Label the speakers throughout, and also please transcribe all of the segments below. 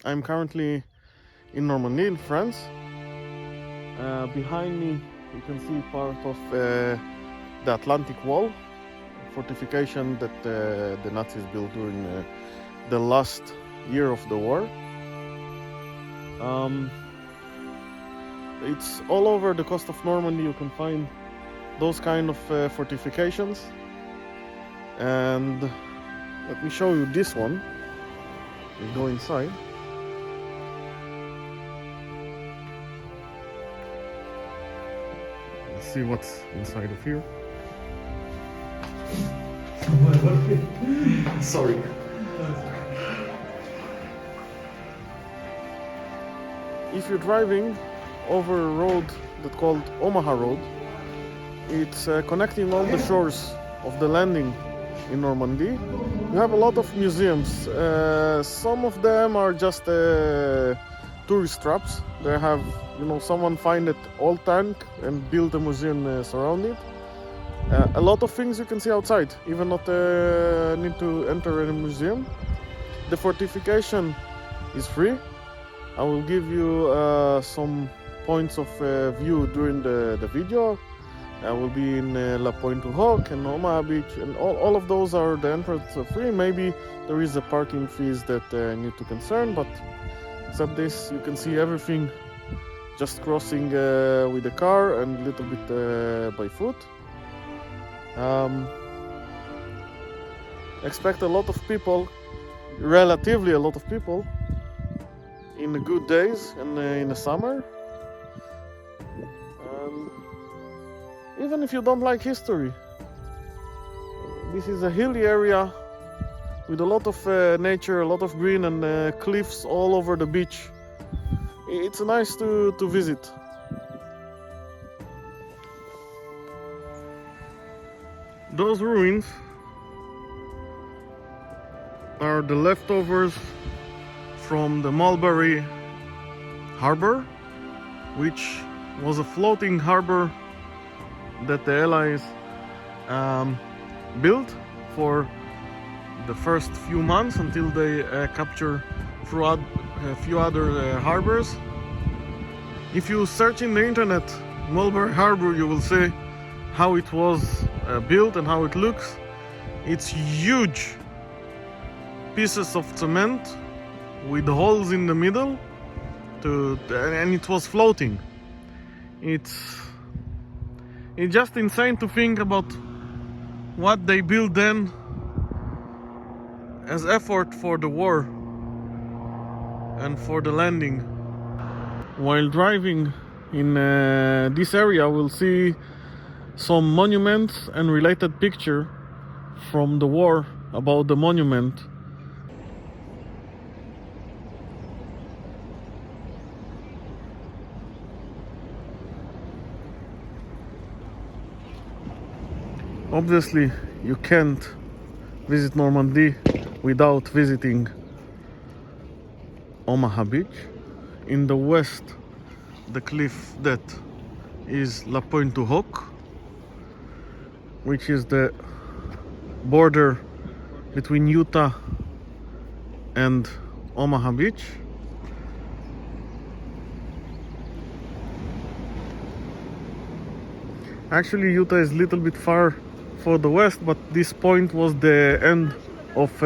Speaker 1: I'm currently in Normandy, in France. Behind me, you can see part of the Atlantic Wall, fortification that the Nazis built during the last year of the war. It's all over the coast of Normandy. You can find those kind of fortifications. And let me show you this one. We go inside. Let's see what's inside of here. Sorry. If you're driving over a road that's called Omaha Road, it's connecting all the shores of the landing in Normandy. You have a lot of museums. Some of them are just tourist traps. They have, someone find an old tank and build a museum surround it. A lot of things you can see outside, even not need to enter a museum. The fortification is free. I will give you some points of view during the video. I will be in La Pointe-du-Hoc and Omaha Beach, and all of those are the entrance free. Maybe there is a parking fees that need to concern, but except this, you can see everything just crossing with the car and a little bit by foot. Expect a lot of people, relatively a lot of people, in the good days and in the summer. Even if you don't like history, this is a hilly area with a lot of nature, a lot of green, and cliffs all over the beach. It's nice to visit. Those ruins are the leftovers from the Mulberry Harbor, which was a floating harbor that the Allies built for the first few months until they capture a few other harbors. If you search in the internet Mulberry Harbor, you will see how it was built and how it looks. It's huge pieces of cement with holes in the middle, and it was floating. It's just insane to think about what they built then as effort for the war and for the landing. While driving in this area, we'll see some monuments and related picture from the war about the monument. Obviously, you can't visit Normandy without visiting Omaha Beach. In the west, the cliff that is La Pointe-du-Hoc, which is the border between Utah and Omaha Beach. Actually, Utah is a little bit far for the west, but this point was the end of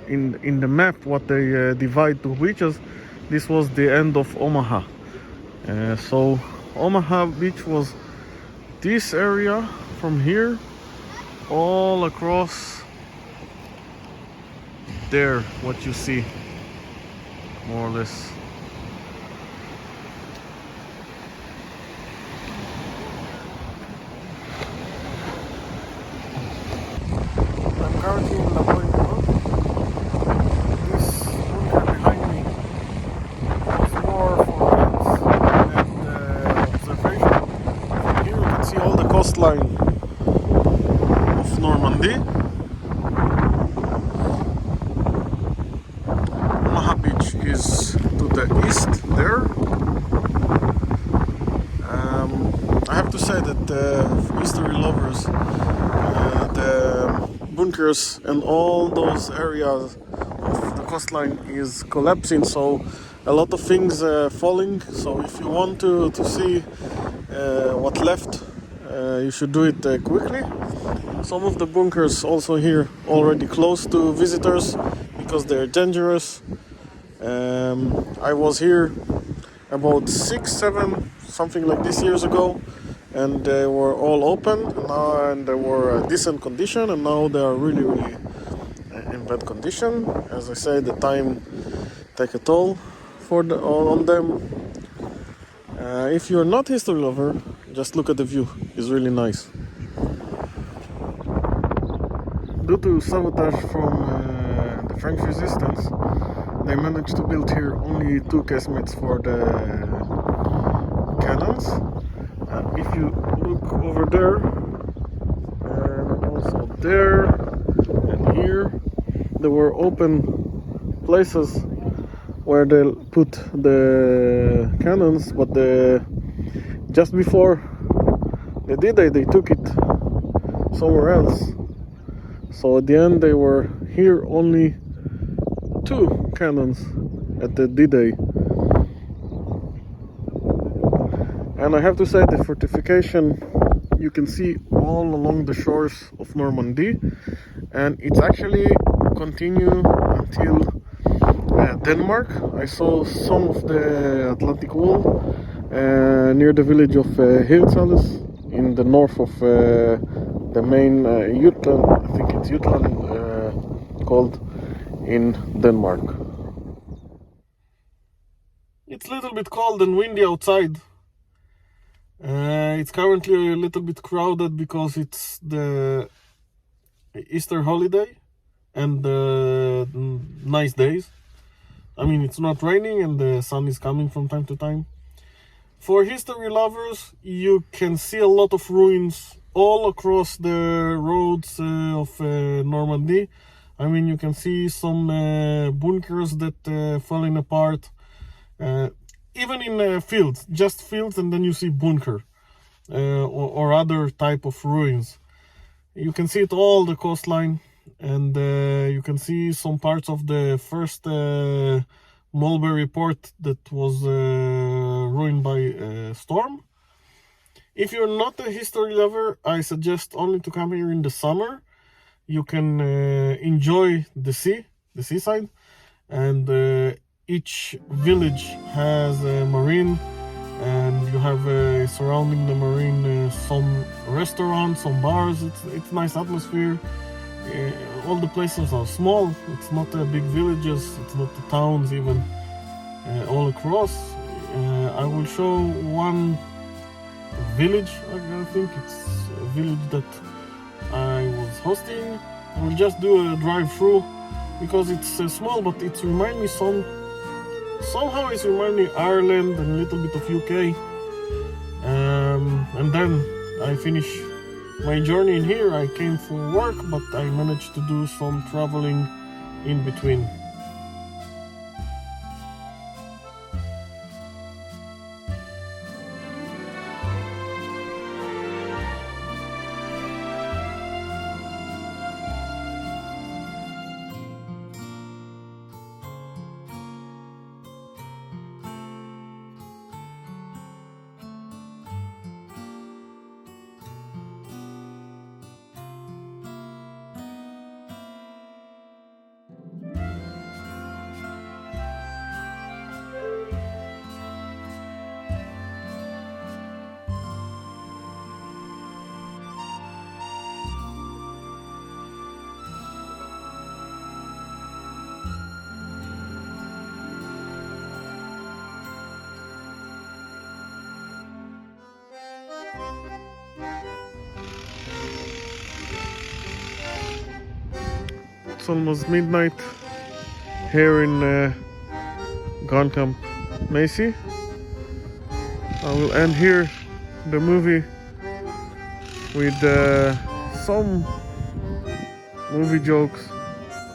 Speaker 1: in the map what they divide to beaches. This was the end of Omaha. So Omaha Beach was this area from here all across there, what you see more or less. I'm currently in La Pointe-du-Hoc. This bunker behind me was more for kids and observation. From here you can see all the coastline of Normandy. Omaha Beach is to the east there. I have to say that for history lovers, the bunkers and all those areas of the coastline is collapsing, so a lot of things falling. So if you want to see what left, you should do it quickly. Some of the bunkers also here already closed to visitors because they're dangerous. I was here about 6, 7, something like this years ago, and they were all open now, and they were decent condition, and now they are really in bad condition. As I said, the time take a toll on them. If you're not history lover, just look at the view. It's really nice. Due to sabotage from the French resistance, they managed to build here only 2 casemates for the cannons. If you look over there, and also there and here, there were open places where they put the cannons, but just before the D-Day they took it somewhere else. So at the end they were here only 2 cannons at the D-Day. And I have to say, the fortification you can see all along the shores of Normandy, and it's actually continue until Denmark. I saw some of the Atlantic Wall near the village of Hirtshals in the north of the main Jutland, I think it's Jutland called, in Denmark. It's a little bit cold and windy outside. It's currently a little bit crowded because it's the Easter holiday and nice days. I mean, it's not raining and the sun is coming from time to time. For history lovers, you can see a lot of ruins all across the roads of Normandy. I mean, you can see some bunkers that falling apart. Even in fields, just fields, and then you see bunker or other type of ruins. You can see it all the coastline, and you can see some parts of the first Mulberry port that was ruined by a storm. If you're not a history lover, I suggest only to come here in the summer. You can enjoy the seaside, and each village has a marine, and you have surrounding the marine some restaurants, some bars. It's nice atmosphere. All the places are small. It's not big villages. It's not the towns even all across. I will show one village. I think it's a village that I was hosting. I will just do a drive through because it's small, but it reminds me somehow it's remind me Ireland and a little bit of UK. And then I finish my journey in here. I came for work, but I managed to do some traveling in between. It's almost midnight here in grandcamp-maisy. I will end here the movie with some movie jokes.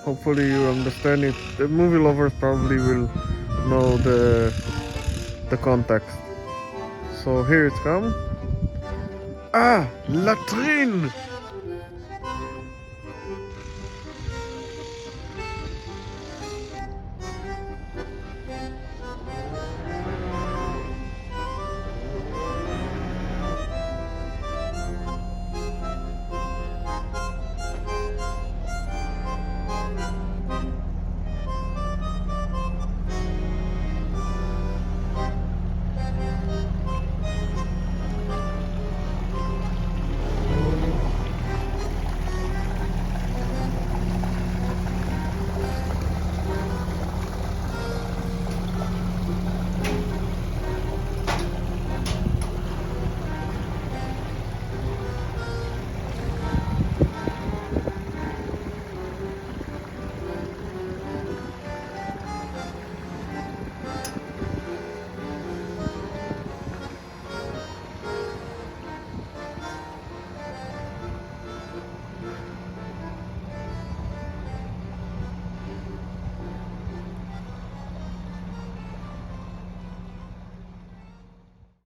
Speaker 1: Hopefully you understand it. The movie lovers probably will know the context. So here it comes. Ah, latrine!